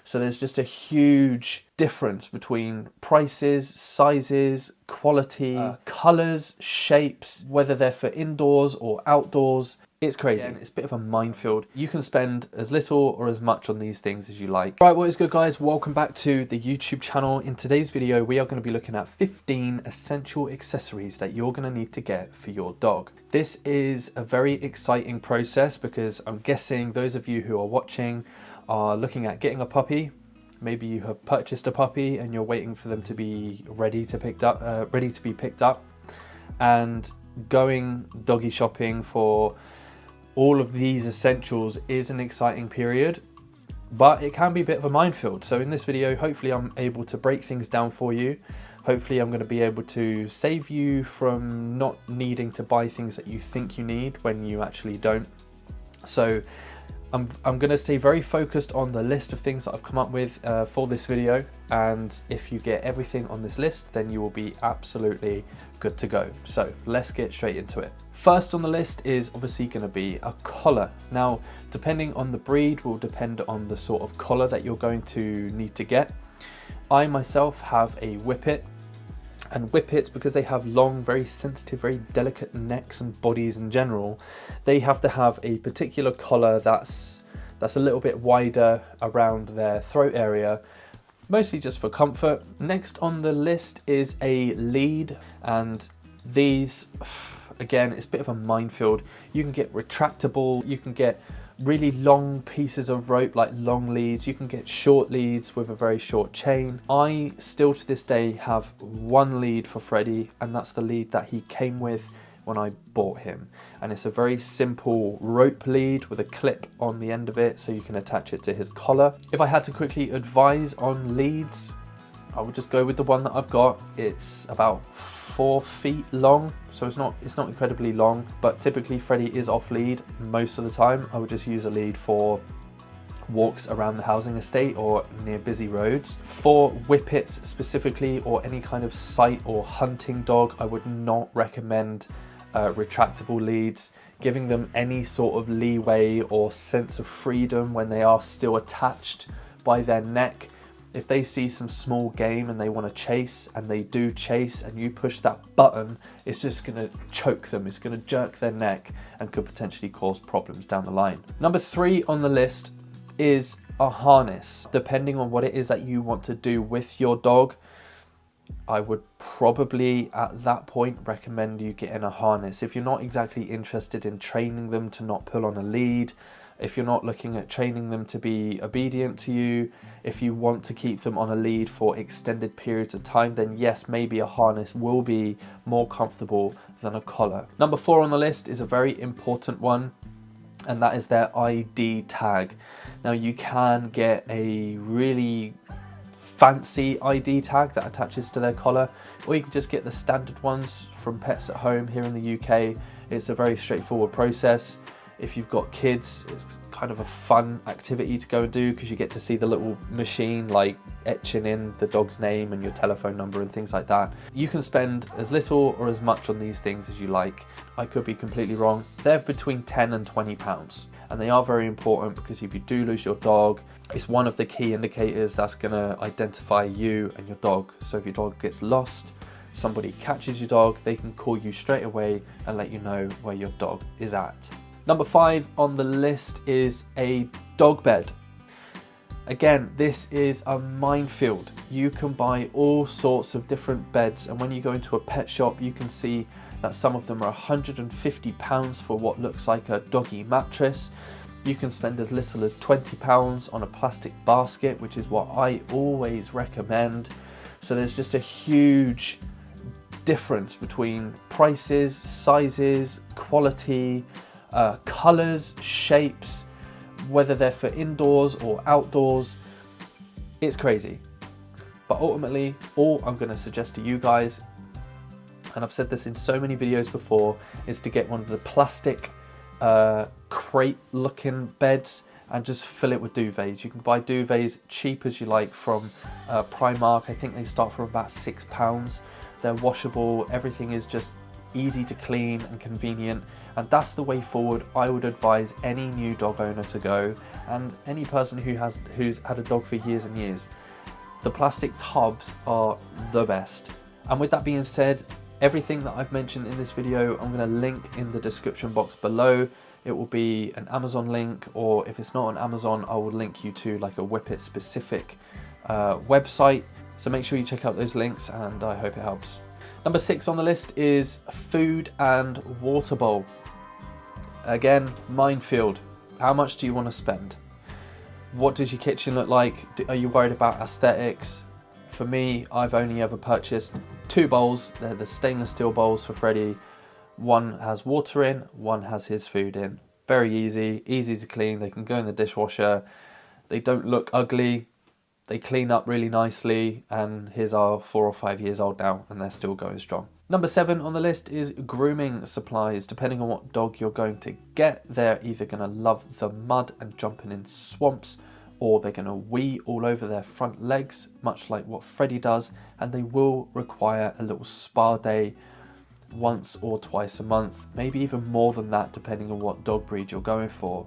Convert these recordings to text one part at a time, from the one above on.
So there's just a huge difference between prices, sizes, quality, colours, shapes, whether they're for indoors or outdoors. It's crazy. It's a bit of a minefield. You can spend as little or as much on these things as you like. Right, what is good, guys? Welcome back to the YouTube channel. In today's video, we are going to be looking at 15 essential accessories that you're going to need to get for your dog. This is a very exciting process because I'm guessing those of you who are watching are looking at getting a puppy. Maybe you have purchased a puppy and you're waiting for them to be ready to be picked up, and going doggy shopping for all of these essentials is an exciting period, but it can be a bit of a minefield. So in this video, hopefully I'm able to break things down for you. Hopefully I'm going to be able to save you from not needing to buy things that you think you need when you actually don't. So I'm going to stay very focused on the list of things that I've come up with for this video, and if you get everything on this list, then you will be absolutely good to go. So let's get straight into it. First on the list is obviously going to be a collar. Now, depending on the breed will depend on the sort of collar that you're going to need to get. I myself have a Whippet, and Whippets, because they have long, very sensitive, very delicate necks and bodies in general, they have to have a particular collar that's a little bit wider around their throat area, mostly just for comfort. Next on the list is a lead, and these, again, it's a bit of a minefield. You can get retractable, you can get really long pieces of rope like long leads, you can get short leads with a very short chain. I still to this day have one lead for Freddie, and that's the lead that he came with when I bought him, and it's a very simple rope lead with a clip on the end of it so you can attach it to his collar. If I had to quickly advise on leads, I would just go with the one that I've got. It's about 4 feet long, so it's not incredibly long, but typically Freddie is off lead most of the time. I would just use a lead for walks around the housing estate or near busy roads. For Whippets specifically, or any kind of sight or hunting dog, I would not recommend retractable leads, giving them any sort of leeway or sense of freedom when they are still attached by their neck. If they see some small game and they want to chase, and they do chase, and you push that button, it's just going to choke them, it's going to jerk their neck and could potentially cause problems down the line. Number 3 on the list is a harness. Depending on what it is that you want to do with your dog, I would probably at that point recommend you getting a harness. If you're not exactly interested in training them to not pull on a lead, if you're not looking at training them to be obedient to you, if you want to keep them on a lead for extended periods of time, then yes, maybe a harness will be more comfortable than a collar. Number 4 on the list is a very important one, and that is their ID tag. Now, you can get a really fancy ID tag that attaches to their collar, or you can just get the standard ones from Pets at Home here in the UK. It's a very straightforward process. If you've got kids, it's kind of a fun activity to go and do because you get to see the little machine like etching in the dog's name and your telephone number and things like that. You can spend as little or as much on these things as you like. I could be completely wrong. They're between 10 and 20 pounds, and they are very important because if you do lose your dog, it's one of the key indicators that's going to identify you and your dog. So if your dog gets lost, somebody catches your dog, they can call you straight away and let you know where your dog is at. Number 5 on the list is a dog bed. Again, this is a minefield. You can buy all sorts of different beds, and when you go into a pet shop, you can see that some of them are £150 for what looks like a doggy mattress. You can spend as little as £20 on a plastic basket, which is what I always recommend. So there's just a huge difference between prices, sizes, quality, colours, shapes, whether they're for indoors or outdoors. It's crazy. But ultimately, all I'm going to suggest to you guys, and I've said this in so many videos before, is to get one of the plastic crate looking beds and just fill it with duvets. You can buy duvets cheap as you like from Primark. I think they start from about £6. They're washable, everything is just easy to clean and convenient, and that's the way forward I would advise any new dog owner to go, and any person who's had a dog for years and years. The plastic tubs are the best. And with that being said, everything that I've mentioned in this video, I'm going to link in the description box below. It will be an Amazon link, or if it's not on Amazon, I will link you to like a Whippet specific website. So make sure you check out those links, and I hope it helps. Number 6 on the list is food and water bowl. Again, minefield. How much do you want to spend? What does your kitchen look like? Are you worried about aesthetics? For me, I've only ever purchased 2 bowls. They're the stainless steel bowls for Freddie. One has water in, one has his food in. Very easy to clean. They can go in the dishwasher. They don't look ugly. They clean up really nicely, and his are 4 or 5 years old now, and they're still going strong. Number 7 on the list is grooming supplies. Depending on what dog you're going to get, they're either going to love the mud and jumping in swamps, or they're going to wee all over their front legs, much like what Freddie does, and they will require a little spa day once or twice a month, maybe even more than that depending on what dog breed you're going for.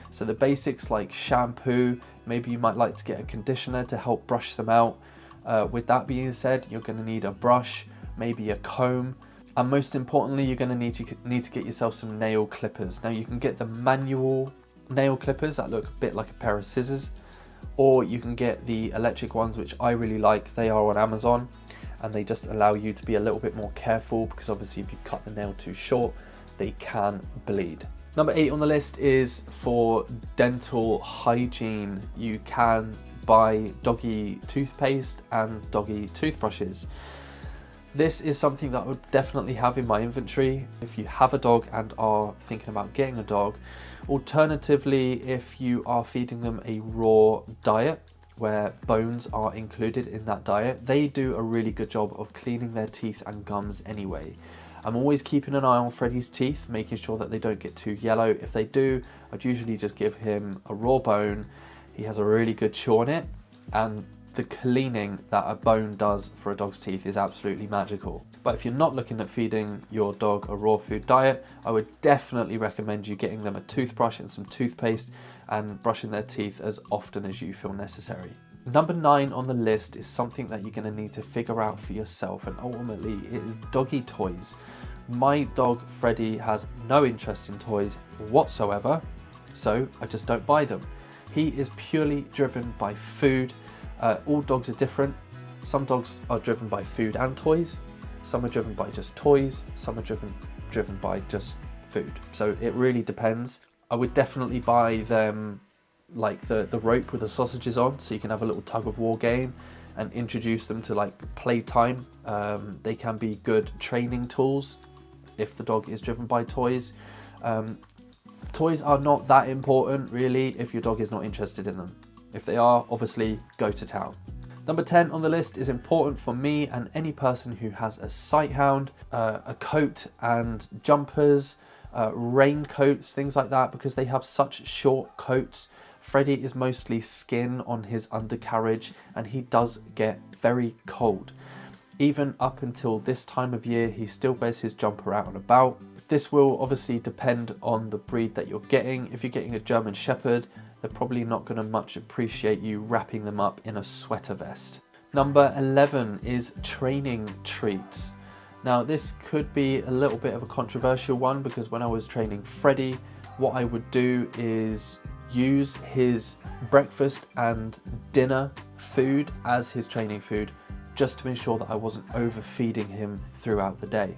So the basics like shampoo, maybe you might like to get a conditioner to help brush them out. With that being said, you're going to need a brush, maybe a comb, and most importantly you're going to need to get yourself some nail clippers. Now you can get the manual nail clippers that look a bit like a pair of scissors, or you can get the electric ones, which I really like. They are on Amazon, and they just allow you to be a little bit more careful, because obviously if you cut the nail too short, they can bleed. Number 8 on the list is for dental hygiene. You can buy doggy toothpaste and doggy toothbrushes. This is something that I would definitely have in my inventory if you have a dog and are thinking about getting a dog. Alternatively, if you are feeding them a raw diet, where bones are included in that diet, they do a really good job of cleaning their teeth and gums anyway. I'm always keeping an eye on Freddie's teeth, making sure that they don't get too yellow. If they do, I'd usually just give him a raw bone. He has a really good chew on it, and the cleaning that a bone does for a dog's teeth is absolutely magical. But if you're not looking at feeding your dog a raw food diet, I would definitely recommend you getting them a toothbrush and some toothpaste and brushing their teeth as often as you feel necessary. Number 9 on the list is something that you're going to need to figure out for yourself, and ultimately it is doggy toys. My dog Freddie has no interest in toys whatsoever, so I just don't buy them. He is purely driven by food. All dogs are different. Some dogs are driven by food and toys. Some are driven by just toys. Some are driven by just food. So it really depends. I would definitely buy them like the rope with the sausages on, so you can have a little tug of war game and introduce them to like playtime. They can be good training tools if the dog is driven by toys. Toys are not that important really if your dog is not interested in them. If they are, obviously go to town. Number 10 on the list is important for me and any person who has a sight hound, a coat and jumpers, raincoats, things like that, because they have such short coats. Freddie is mostly skin on his undercarriage, and he does get very cold. Even up until this time of year, he still wears his jumper out and about. This will obviously depend on the breed that you're getting. If you're getting a German Shepherd, they're probably not going to much appreciate you wrapping them up in a sweater vest. Number 11 is training treats. Now this could be a little bit of a controversial one, because when I was training Freddie, what I would do is use his breakfast and dinner food as his training food, just to ensure that I wasn't overfeeding him throughout the day.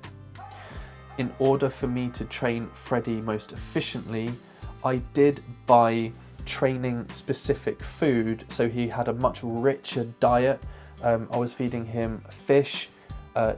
In order for me to train Freddie most efficiently, I did buy training specific food, so he had a much richer diet. I was feeding him fish,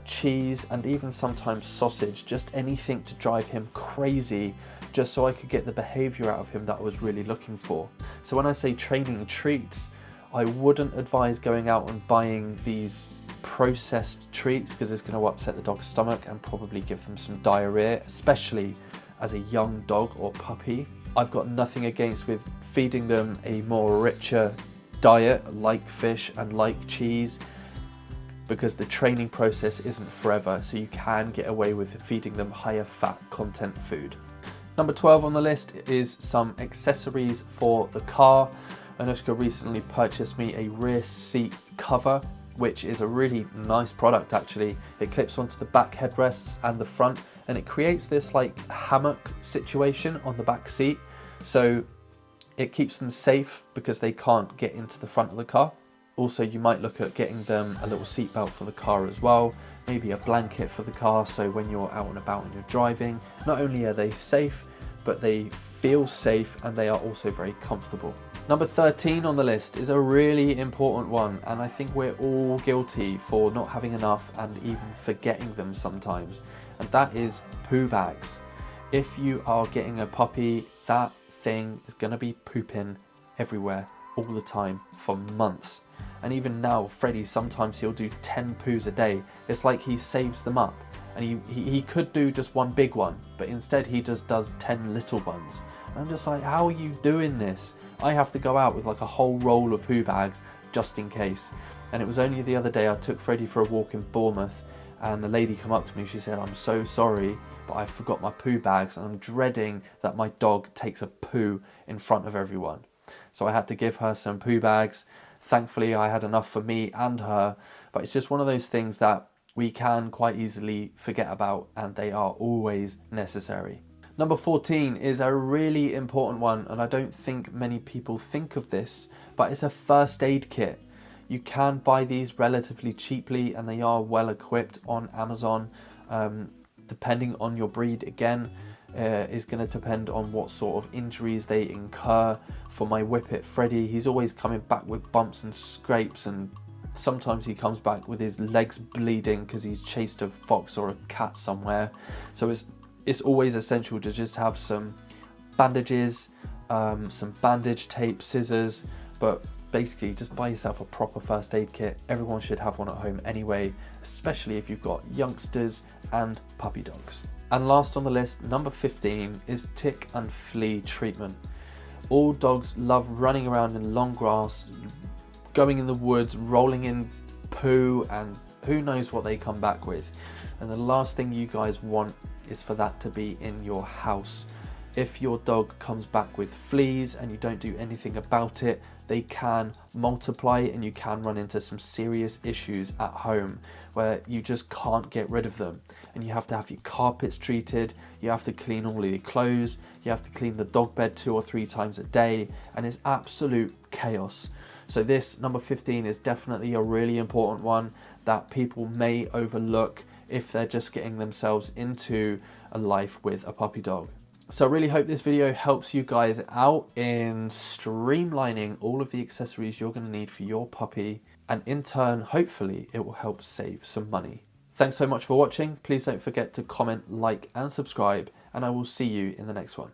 cheese, and even sometimes sausage, just anything to drive him crazy, just so I could get the behavior out of him that I was really looking for. So when I say training treats, I wouldn't advise going out and buying these processed treats, because it's going to upset the dog's stomach and probably give them some diarrhea, especially as a young dog or puppy. I've got nothing against with feeding them a more richer diet like fish and like cheese. because the training process isn't forever, so you can get away with feeding them higher fat content food. Number 12 on the list is some accessories for the car. Anushka recently purchased me a rear seat cover, which is a really nice product actually. It clips onto the back headrests and the front, and it creates this like hammock situation on the back seat. So it keeps them safe because they can't get into the front of the car. Also, you might look at getting them a little seat belt for the car as well, maybe a blanket for the car, so when you're out and about and you're driving, not only are they safe, but they feel safe and they are also very comfortable. Number 13 on the list is a really important one, and I think we're all guilty for not having enough and even forgetting them sometimes, and that is poo bags. If you are getting a puppy, that thing is going to be pooping everywhere all the time for months. And even now, Freddie, sometimes he'll do 10 poos a day. It's like he saves them up, and he could do just one big one, but instead he just does 10 little ones. And I'm just like, how are you doing this? I have to go out with like a whole roll of poo bags just in case. And it was only the other day I took Freddie for a walk in Bournemouth, and a lady come up to me, she said, "I'm so sorry, but I forgot my poo bags and I'm dreading that my dog takes a poo in front of everyone." So I had to give her some poo bags. Thankfully, I had enough for me and her, but it's just one of those things that we can quite easily forget about, and they are always necessary. Number 14 is a really important one, and I don't think many people think of this, but it's a first aid kit. You can buy these relatively cheaply, and they are well equipped on Amazon. Depending on your breed, again, is going to depend on what sort of injuries they incur. For my Whippet Freddie, he's always coming back with bumps and scrapes, and sometimes he comes back with his legs bleeding because he's chased a fox or a cat somewhere. So it's always essential to just have some bandages, some bandage tape, scissors, but basically just buy yourself a proper first aid kit. Everyone should have one at home anyway, especially if you've got youngsters and puppy dogs. And last on the list, number 15, is tick and flea treatment. All dogs love running around in long grass, going in the woods, rolling in poo, and who knows what they come back with. And the last thing you guys want is for that to be in your house. If your dog comes back with fleas and you don't do anything about it, they can multiply and you can run into some serious issues at home where you just can't get rid of them. And you have to have your carpets treated, you have to clean all of your clothes, you have to clean the dog bed 2 or 3 times a day, and it's absolute chaos. So this number 15 is definitely a really important one that people may overlook if they're just getting themselves into a life with a puppy dog. So I really hope this video helps you guys out in streamlining all of the accessories you're going to need for your puppy, and in turn, hopefully, it will help save some money. Thanks so much for watching. Please don't forget to comment, like, and subscribe, and I will see you in the next one.